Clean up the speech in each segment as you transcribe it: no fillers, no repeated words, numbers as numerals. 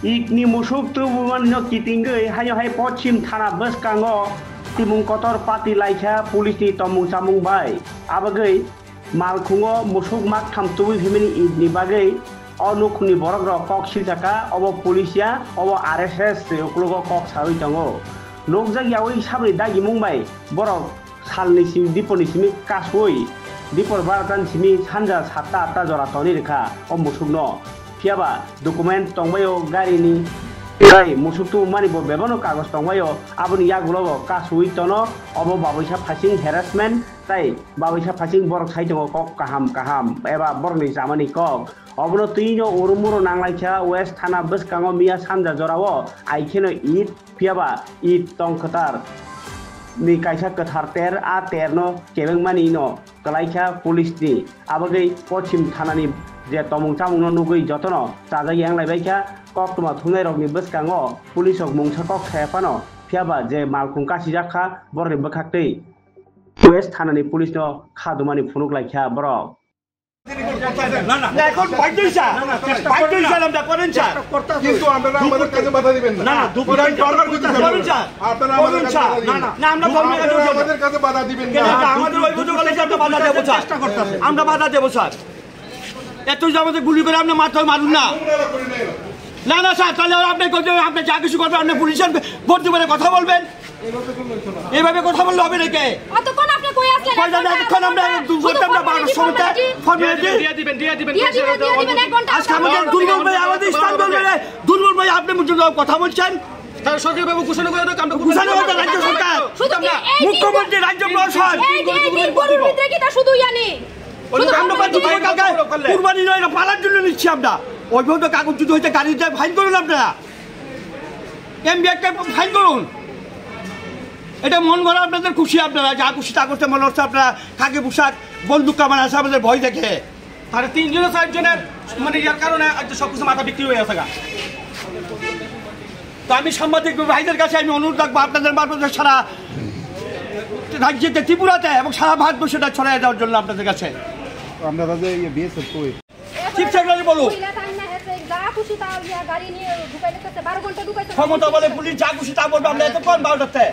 Ikni musuk tu buman no kitingge hanya hai pochim thana bus kango timung kotor pati laika pulis ni tomung samung bai abagai malkhungo musuk mak tham tuwi himini idni bagai onukuni borok ro kok siltaka obo polisia obo RSS oklogo kok sawi tango nokjak yawi sabri dagi mungbai borok salni sim diponi simi kasoi dipor baratan simi sanja 7 8 jora toni rekha o musukno Piaba dokumen tongbayo gari ni kai musuk tu mani bo bebano kagos tongbayo aboni yagulo kasui tono obo babuisa phasing harassment tai babuisa phasing borok saitongo kok kaham eba borni jamani kok obono tuino urumuro nanglaikha west thana bskango miya sanja jorawo aikeno id piaba id tongkhatar ni kaisa kathar ter a terno kebengmani no kalaikha police ni abagai pochim thanani je tomung chamung no nugui jotono chaja yang laibaikha kok tuma thungai rokni bskango police ok mungsa kok khayapano phiaba je malkhung kasi jakha borni bkhaktei west thanani police no khadumani phunuk laikha borok না এখন বাইদেইছা আমরা করেন sir কিন্তু আপনারা আমাদের কাছে বাধা দিবেন না না দুপুরে দরকার করতে করেন স্যার আপনারা আমাদের কাছে না আমরা আমাদের কাছে বাধা দিবেন না আমাদের ওই বুঝো কলেজে আমরা বাধা দেব স্যার চেষ্টা করতেছি আমরা বাধা দেব স্যার এত যে আমাদের গুলি করে আপনি মাথায় মারুন না না না স্যার তাহলে আপনি যা কিছু করবেন আপনি পুলিশের ভর্তি করে কথা বলবেন এইভাবে কথা বললে হবে নাকি কতক্ষণ আপনি কই আসলেন কতক্ষণ আমরা দুপুরটা 12টার সময় ফর্মালিটি দিয়ে দিবেন এক ঘন্টা আজকে আমাদের দুর্বল ভাই আমাদের স্থান বলবে দুর্বল ভাই আপনি মুজুদ কথা বলছেন তার সরকার বাবু ঘোষণা করে দাও আমরা ঘোষণা করে রাজ্য সরকার মুখ্যমন্ত্রী রাজ্য প্রশাসন এই গরুর ভিতরে কি তা শুধু জানি আমরা বাধ্য ভাই কাকা কুরবানি নয় না পালার জন্য নিচ্ছি আমরা ওইভাবে তো কাগজ যদি হইতে গাড়িতে ফাইন করুন আপনারা এমবি একটা ফাইন করুন এটা মন ভরা আপনাদের খুশি আপনারা যা খুশি তা করতে মনে হচ্ছে আপনারা খাকি পোশাক বন্দুক কামান আছে আমাদের ভয় দেখে তাহলে 3 জনের 4 জনের মানে ইয়ার কারণে সবকিছু মাথা বিক্রি হয়ে আছে তো আমি সাংবাদিক ভাইদের কাছে আমি অনুরোধ রাখবো আপনাদের মারফতে সারা রাজ্যেতে ত্রিপুরাতে এবং সারা ভারতবর্ষটা ছড়াই দেওয়ার জন্য আপনাদের কাছে আপনারা যে বিএসএফ কই চিফ সেক্রেটারি বলুন ক্ষমতা বলে পুলিশ যা খুশি তা বলবে আমরা এতক্ষণ 12টাতে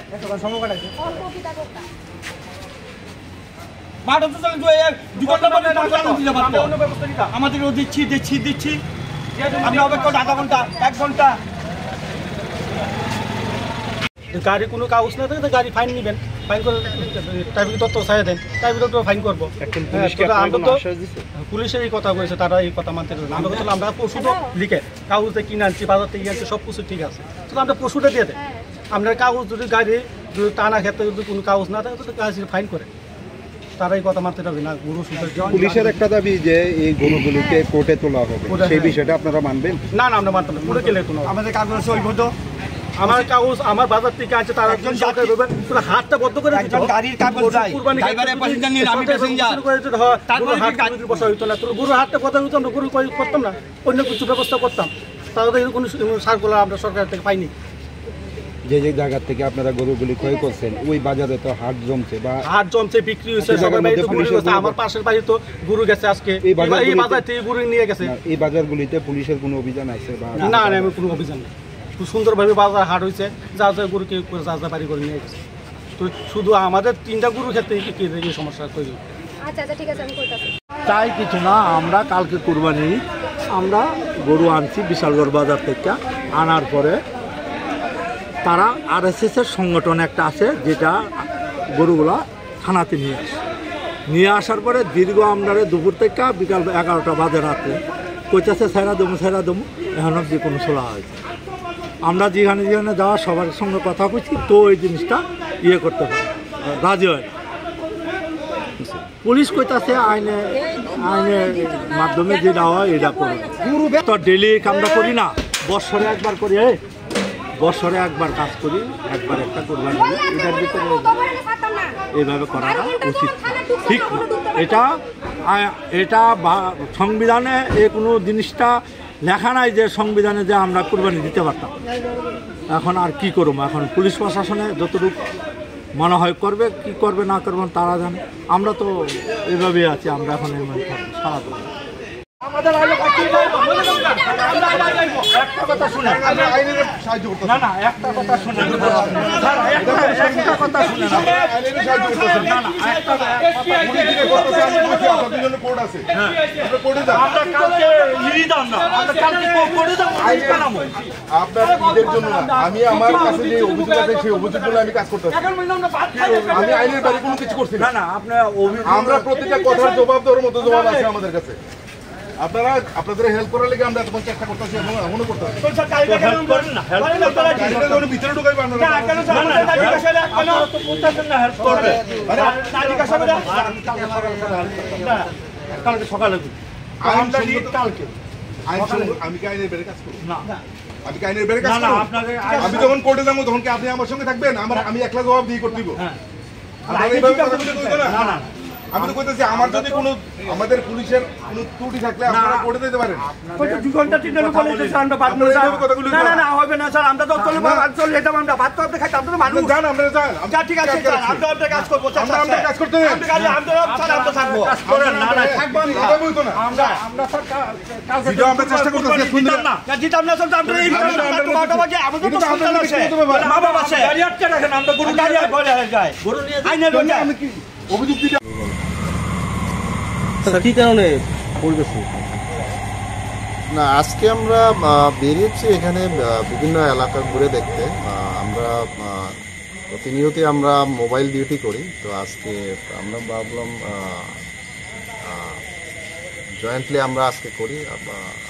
আমাদের দিচ্ছি আমরা অপেক্ষা আধা ঘন্টা 1 ঘন্টা গাড়ি কোনো কাগজ না থাকে গাড়ি ফাইন নিবেন ফাইন করে ট্রাফিক তত্ত্ব ছাড়া দেন ট্রাফিক তত্ত্ব ফাইন করবো পুলিশের এই কথা বলেছে তারা এই কথা মানতে আমরা পশুটা লিখে কাগজে কিনে আনছি বাজার থেকে আনছি সব কিছু ঠিক আছে শুধু আমরা পশুটা দিয়ে দেয় আমরা কাগজ যদি গাড়ি যদি টানা ক্ষেত্রে যদি কোনো কাগজ না থাকে তো গাড়ি ফাইন করে তারা এই কথা মানতে পারবে না গরু পুলিশের একটা দাবি যে এই গরুগুলিকে কোর্টে তোলা হবে সেই বিষয়টা আপনারা মানবেন না আমরা মানতাম না কোর্টে গেলে তোলা আমাদের কাগজ আছে ওইভাবে আমার কাগজ আমার বাজার থেকে আছে তার একজন সরকার রবেন পুরো হাতটা বন্ধ করে দিত গাড়ির কাগজ যায় ড্রাইভারের প্যাসেঞ্জার নিয়ে আমি প্যাসেঞ্জার তারপরে গাড়ির বসা হইতো না তো গরু হাতটা কথা হইতো আমরা গরু করতাম না অন্য কিছু ব্যবস্থা করতাম তাহলে কোনো সার্কুলার আমরা সরকার থেকে পাইনি যে যে জায়গা থেকে আপনারা গরুগুলি ক্রয় করছেন ওই বাজারে তো হাট জমছে বা হাট জমছে বিক্রি হচ্ছে সবার বাড়িতে গরু গেছে আমার পাশের বাড়ি তো গরু গেছে আজকে এই বাজার থেকে গরু নিয়ে গেছে এই বাজারগুলিতে পুলিশের কোনো অভিযান আছে বা না না আমি কোনো অভিযান নেই খুব সুন্দরভাবে বাজার হাট হয়েছে যা যা গরু কেউ যা যা বাড়ি করে নিয়ে গেছে তো শুধু আমাদের 3টা গরুর ক্ষেত্রে এই সমস্যা তৈরি তাই কিছু না আমরা কালকে কুরবানি আমরা গরু আনছি বিশালগড় বাজার থেকে আনার পরে তারা RSS-এর সংগঠন একটা আছে যেটা গরুগুলা থানাতে নিয়ে আসার পরে দীর্ঘ আমরা দুপুর থেকে বিকাল 11টা বাজে রাতে কইতেছে ছাইরা দেবো এখন অব্দি কোনো সোলা হয়েছে আমরা যেখানে যাওয়া সবার সঙ্গে কথা বলছি তো এই জিনিসটা ইয়ে করতে পারে রাজি হয় পুলিশ কইতাছে আইনের মাধ্যমে যেটা হয় এটা করি তো ডেলি আমরা করি না বছরে একবার করি বছরে একবার কাজ করি একবার একটা কোরবানি করি এটার ভিতরে এইভাবে করাটা উচিত ঠিক এটা সংবিধানে কোনো জিনিসটা লেখা নাই যে সংবিধানে যে আমরা কোরবানি দিতে পারতাম এখন আর কি করবো এখন পুলিশ প্রশাসনে যতটুকু মনে হয় করবে কি করবে না করবেন তারা জানে আমরা তো এইভাবেই আছি আমরা এখন সারা কথা শুনেন, আইনের সাহায্য করতে না না একটা কথা শুনেন স্যার, একটা কথা শুনেন, আইনের সাহায্য করতেছেন না না একটা উনি যেটা করতেছে আমি বলছি আপনাদের জন্য কোর্ট আছে আপনি কোর্টে যান আমরা কালকে ইডি দাম না, আমরা কালকে করে দেবো বানাবো। আপনার ঈদের জন্য না, আমি আমার কাছে যে অভিযোগ আছে সেই অভিযোগগুলো আমি কাজ করতেছি। আমি আইনের বাইরে কোনো কিছু করছি না না। না আপনার আমরা প্রতিটা কথার জবাব দেওয়ার মতো জবাব আছে আমাদের কাছে। আপনারা আপনাদের হেল্প করার লেগে আমরা তখন চেষ্টা করতেছি এবং এখনো করতেছি। হেল্প করেন না, হেল্প গাড়িটা যখন ভিতরে ঢুকাইবে আপনারা কালকে সকালে আমরা নিয়ে কালকে আমি কি আইনের বাইরে কাজ করব না আমি কি আইনের বাইরে কাজ না না করব আপনাকে আমি যখন কোর্টে যাবো তখন কি আপনি আমার সঙ্গে থাকবেন আমি একলা জবাব দিয়ে করতে দিব হ্যাঁ আপনারা এইভাবে কথা বলতে কইতো না? না না আমি তো কইতেছি আমার যদি কোনো আমাদের পুলিশের কোনো ত্রুটি থাকলে আপনারা কোর্টে দিতে পারেন। 2 ঘন্টা 3 ঘন্টা বলেছে স্যার আমরা বাদ নেব স্যার। না না না হবে না স্যার, আমরা তো চলে যেতাম, আমরা ভাত তো আপনি খাইতাম, আমরা তো মানুষ। যান আপনারা যান যা ঠিক আছে স্যার, আমরা আপনার কাজ করব স্যার। আমরা কাজ করতে দেন। আপনি কাজ আমরা স্যার আমরা থাকবো। না না থাকবেন কথা বলতো না আমরা স্যার কালকে ভিডিও আমরা চেষ্টা করতেছি সুন্দর না না জিতাম না স্যার, আমরা এই বারোটা বাজে আমাদের তো সন্তান আছে, মা বাবা আছে, গাড়ি আটকে রাখেন, আমরা গরু গাড়ি আর বলে যায় গরু নিয়ে আইনের রোজা। আমি কি অভিযোগ দিতে কি কারণে পরিবেশ না আজকে আমরা বেরিয়েছি এখানে বিভিন্ন এলাকা ঘুরে দেখতে। আমরা প্রতিনিয়তই আমরা মোবাইল ডিউটি করি, তো আজকে আমরা ভাবলাম জয়েন্টলি আমরা আজকে করি।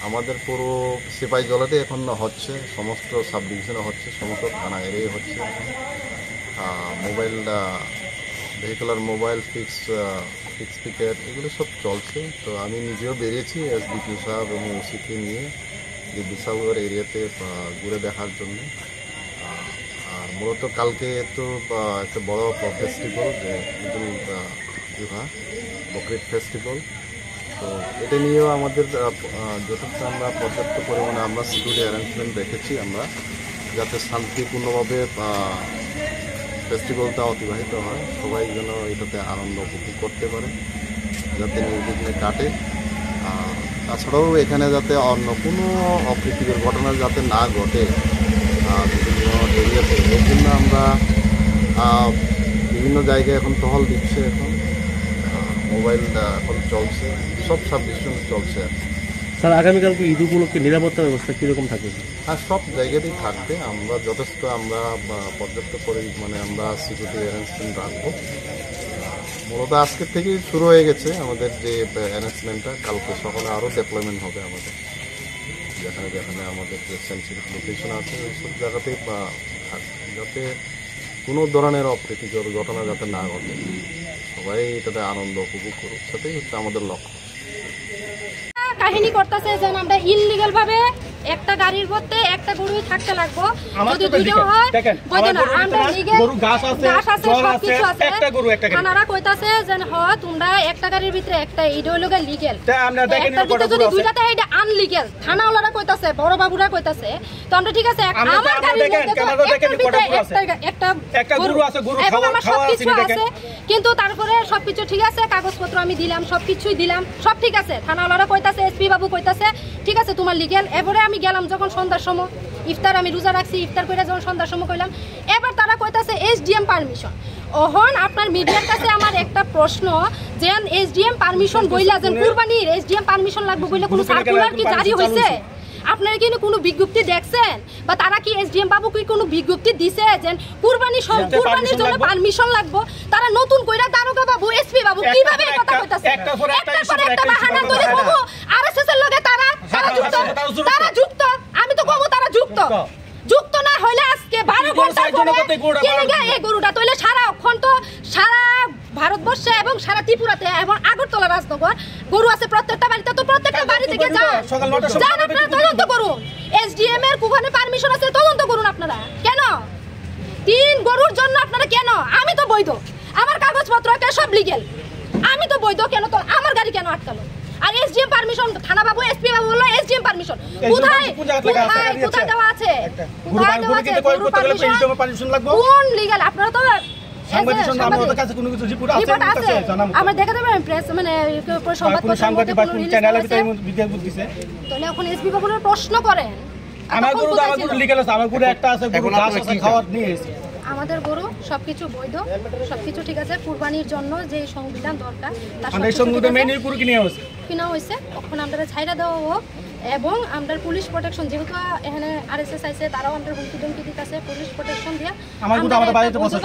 আমাদের পুরো সিপাহীজলাতে এখন হচ্ছে, সমস্ত সাব ডিভিশনে হচ্ছে, সমস্ত থানা এরিয়ায় হচ্ছে। Mobile vehicular mobile fix picket এগুলো সব চলছে। তো আমি নিজেও বেরিয়েছি এসডিপিও সাহেব এবং ওসিকে নিয়ে যে বিশালগড় এরিয়াতে ঘুরে দেখার জন্য। আর মূলত কালকে তো একটা বড় ফেস্টিভ্যাল যে ঈদুল জুহা বকরিদ ফেস্টিভ্যাল, তো এটা নিয়েও আমাদের যথেষ্ট আমরা পর্যাপ্ত পরিমাণে আমরা সিকিউরিটি অ্যারেঞ্জমেন্ট রেখেছি আমরা, যাতে শান্তিপূর্ণভাবে ফেস্টিভ্যালটা অতিবাহিত হয়, সবাই যেন এটাতে আনন্দ উপভোগ করতে পারে, যাতে নির্বিঘ্নে কাটে। তাছাড়াও এখানে যাতে অন্য কোনো অপ্রীতিকর ঘটনা যাতে না ঘটে বিভিন্ন এরিয়াতে, এর জন্য আমরা বিভিন্ন জায়গায় এখন টহল দিচ্ছে। এখন মোবাইল এখন চলছে, সব সাবডিভিশন চলছে। স্যার আগামীকালকে ঈদ উপলক্ষে নিরাপত্তা ব্যবস্থা কীরকম থাকবে? আর সব জায়গাতেই থাকবে, আমরা যথেষ্ট আমরা পর্যাপ্ত পরিমাণে আমরা সিকিউরিটি অ্যারেঞ্জমেন্ট রাখবো। মূলত আজকের থেকেই শুরু হয়ে গেছে আমাদের যে অ্যারেঞ্জমেন্টটা, কালকে সকালে আরও ডেপ্লয়মেন্ট হবে আমাদের, যেখানে যেখানে আমাদের যে সেন্সিটিভ লোকেশন আছে ওই সব জায়গাতেই যাতে কোনো ধরনের অপ্রীতিকর ঘটনা যাতে না ঘটে, সবাই এটাতে আনন্দ উপভোগ করুক, সেটাই হচ্ছে আমাদের লক্ষ্য। কাহিনী করতেছে যে আমরা ইললিগাল ভাবে একটা গাড়ির মধ্যে একটা গরুই থাকতে লাগবো, যদি দুইটা হয় বলতে না আমরা লিগ্যাল গরু ঘাস আছে সবকিছু আছে, একটা গরু একটা গাড়ি। থানারা কইতাছে যে হয় তোমরা একটা গাড়ির ভিতরে একটা ইডিওলজিক্যাল লিগ্যাল, আমরা দেখেন একটা ভিতরে যদি দুইটাতে এটা আনলিগ্যাল, থানাওয়ালারা কইতাছে, বড় বাবুরা কইতাছে, তো আমরা ঠিক আছে আমার গাড়ির মধ্যে তো একটা গরু আছে, গরু খাওয়া আছে, কিন্তু তারপরে সবকিছু ঠিক আছে, কাগজপত্র আমি দিলাম, সবকিছুই দিলাম, সব ঠিক আছে। থানাওয়ালারা কইতাছে, এসপি বাবু কইতাছে ঠিক আছে তোমার লিগ্যাল। এবারে আমি গেলাম যখন সন্ধ্যার সময়, ইফতার আমি রোজা রাখছি, ইফতার করে যখন সন্ধ্যার সময় কইলাম, এবার তারা কইতাছে এসডিএম পারমিশন। ওহন আপনার মিডিয়ার কাছে আমার একটা প্রশ্ন, যে এসডিএম পারমিশন বইলা যে কুরবানির এসডিএম পারমিশন লাগবে বইলে কোনো সার্কুলার কি জারি হইছে? আপনারা কি কোনো বিজ্ঞপ্তি দেখছেন, বা তারা কি এসডিএম বাবু কি কোনো বিজ্ঞপ্তি দিছে যে কুরবানির জন্য পারমিশন লাগবে? তারা নতুন কইরা দারোগা বাবু, এসপি বাবু কিভাবে কথা কইতাছে? একটা পর একটা বাহানা তৈরি করব। আরএসএস এর লগে তারা যুক্ত, আমি তো কব তারা যুক্ত না হইলে আজকে 12 ঘন্টা পরে এই গরুটা তইলে সারা অক্ষণ তো সারা ভারতবর্ষে এবং সারা ত্রিপুরাতে এবং আগরতলা রাজনগর গরু আছে প্রত্যেকটা বাড়িতে, তো প্রত্যেকটা বাড়ি থেকে যান আপনারা তদন্ত করুন। এসডিএম এর কোখানে পারমিশন আছে, তদন্ত করুন আপনারা। কেন 3 গরুর জন্য আপনারা কেন? আমি তো বৈধ, আমার কাগজপত্র একটা সব লিগ্যাল, আমি তো বৈধ, কেন তো আমার গাড়ি কেন আটকালো? আর এসডিএম পারমিশন থানা বাবু, এসপি বাবু বললো এসডিএম পারমিশন কোথায় দেওয়া আছে? গরু পারমিশন কোন লিগ্যাল? আপনারা তো আমরা দেখা যাবে প্রেস মানে সংবাদপত্রের মধ্যে প্রশ্ন করেন আমার গরু তো আমার গরু লিগ্যাল আছে, আমার গরু একটা আছে, গরু ঘাস আছে, খাওয়ার নিয়ে এসে আমাদের গরু সবকিছু বৈধ, সবকিছু ঠিক আছে। কুরবানির জন্য যে সংবিধান দরকার তার মানে এই সংবিধান মেনে গরু কিনে হচ্ছে কিনা হয়েছে, তখন আমরা ছাইড়া দেওয়া হোক। এবং আমরা পুলিশ প্রোটেকশন, যেহেতু এখানে আরএসএস আছে, তারাও আমরা হুমকি ধমকি দিতেছে, পুলিশ প্রোটেকশন দিয়ে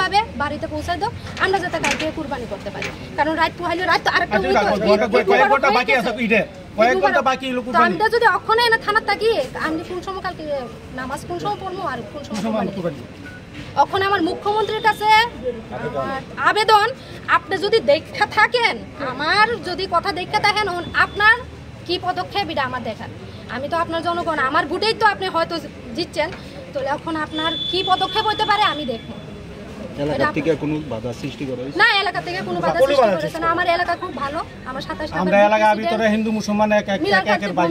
পাবে বাড়িতে পৌঁছাই দাও, আমরা যাতে কালকে কুরবানি করতে পারি। কারণ রাত পোহাইলে রাত তো আরেকটা বাকি আছে, কয়েক ঘন্টা বাকি হলো কুরবানি। আমরা যদি অক্ষণে না থানার থাকি, আমি কোন সময় কালকে নামাজ কোন সময় পড়বো আর কোন সময় কুরবানি। এখন আমার মুখ্যমন্ত্রীর কাছে আবেদন, আপনি যদি দেখা থাকেন, আমার যদি কথা দেখতে থাকেন, আপনার কি পদক্ষেপ এটা আমার দেখার। আমি তো আপনার জনগণ, আমার ভোটেই তো আপনি হয়তো জিতছেন, তো এখন আপনার কি পদক্ষেপ হতে পারে আমি দেখবো। এলাকা থেকে কোনো বাধা সৃষ্টি করা হয়েছে না, এলাকা থেকে কোনো বাধা সৃষ্টি করেছে না। আমার এলাকা খুব ভালো, আমার 27টা আমরা এলাকার ভিতরে হিন্দু মুসলমান একের ভাই।